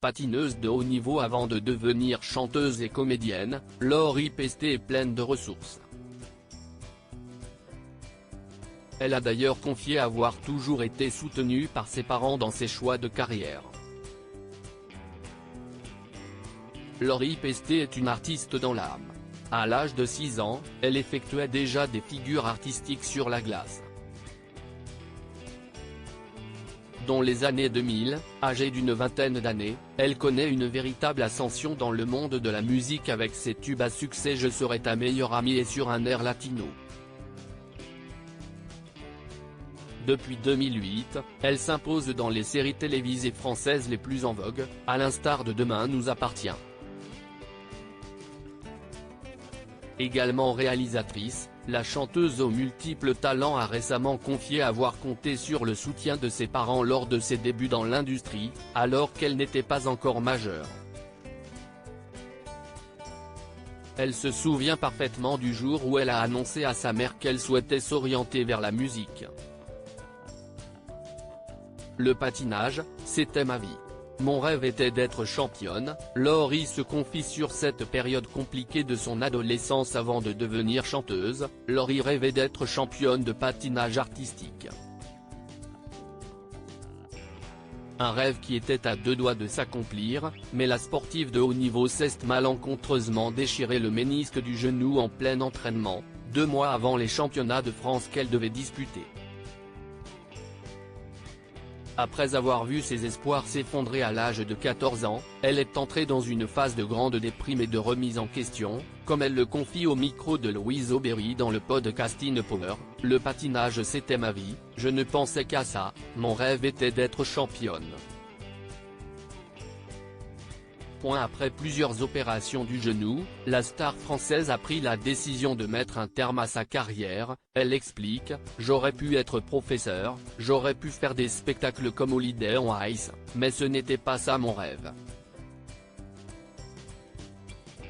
Patineuse de haut niveau avant de devenir chanteuse et comédienne, Laurie Pestet est pleine de ressources. Elle a d'ailleurs confié avoir toujours été soutenue par ses parents dans ses choix de carrière. Laurie Pestet est une artiste dans l'âme. À l'âge de 6 ans, elle effectuait déjà des figures artistiques sur la glace. Dans les années 2000, âgée d'une vingtaine d'années, elle connaît une véritable ascension dans le monde de la musique avec ses tubes à succès Je serai ta meilleure amie et Sur un air latino. Depuis 2008, elle s'impose dans les séries télévisées françaises les plus en vogue, à l'instar de Demain nous appartient. Également réalisatrice, la chanteuse aux multiples talents a récemment confié avoir compté sur le soutien de ses parents lors de ses débuts dans l'industrie, alors qu'elle n'était pas encore majeure. Elle se souvient parfaitement du jour où elle a annoncé à sa mère qu'elle souhaitait s'orienter vers la musique. Le patinage, c'était ma vie. Mon rêve était d'être championne. Laurie se confie sur cette période compliquée de son adolescence avant de devenir chanteuse. Laurie rêvait d'être championne de patinage artistique. Un rêve qui était à 2 doigts de s'accomplir, mais la sportive de haut niveau s'est malencontreusement déchiré le ménisque du genou en plein entraînement, 2 mois avant les championnats de France qu'elle devait disputer. Après avoir vu ses espoirs s'effondrer à l'âge de 14 ans, elle est entrée dans une phase de grande déprime et de remise en question, comme elle le confie au micro de Louise Aubéry dans le podcast In Power. Le patinage c'était ma vie, je ne pensais qu'à ça, mon rêve était d'être championne. Après plusieurs opérations du genou, la star française a pris la décision de mettre un terme à sa carrière. Elle explique « J'aurais pu être professeur, j'aurais pu faire des spectacles comme Holiday on Ice, mais ce n'était pas ça mon rêve.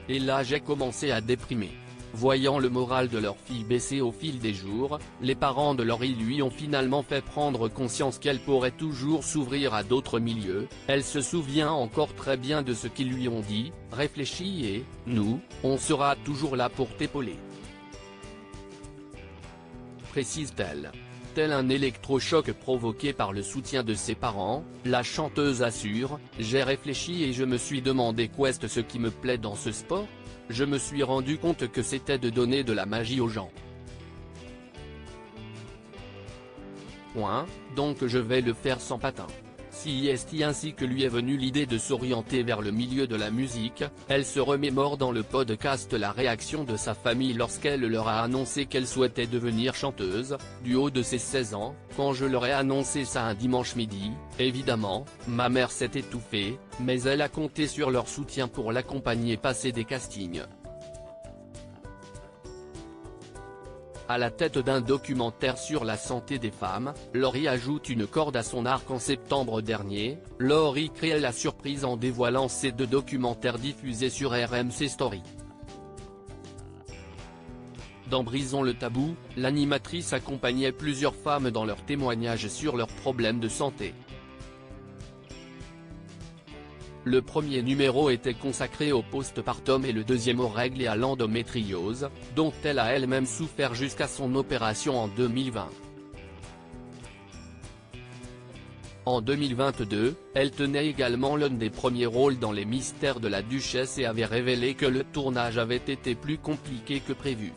Et là j'ai commencé à déprimer. » Voyant le moral de leur fille baisser au fil des jours, les parents de Laurie lui ont finalement fait prendre conscience qu'elle pourrait toujours s'ouvrir à d'autres milieux. Elle se souvient encore très bien de ce qu'ils lui ont dit, « Réfléchis et, nous, on sera toujours là pour t'épauler. » Précise-t-elle. Tel un électrochoc provoqué par le soutien de ses parents, la chanteuse assure « J'ai réfléchi et je me suis demandé qu'est-ce ce qui me plaît dans ce sport ? Je me suis rendu compte que c'était de donner de la magie aux gens. Donc je vais le faire sans patin. » C'est ainsi que lui est venue l'idée de s'orienter vers le milieu de la musique. Elle se remémore dans le podcast la réaction de sa famille lorsqu'elle leur a annoncé qu'elle souhaitait devenir chanteuse. Du haut de ses 16 ans, quand je leur ai annoncé ça un dimanche midi, évidemment, ma mère s'est étouffée, mais elle a compté sur leur soutien pour l'accompagner passer des castings. À la tête d'un documentaire sur la santé des femmes, Laurie ajoute une corde à son arc en septembre dernier. Laurie crée la surprise en dévoilant ces 2 documentaires diffusés sur RMC Story. Dans Brisons le tabou, l'animatrice accompagnait plusieurs femmes dans leurs témoignages sur leurs problèmes de santé. Le premier numéro était consacré au postpartum et le deuxième aux règles et à l'endométriose, dont elle a elle-même souffert jusqu'à son opération en 2020. En 2022, elle tenait également l'un des premiers rôles dans Les Mystères de la Duchesse et avait révélé que le tournage avait été plus compliqué que prévu.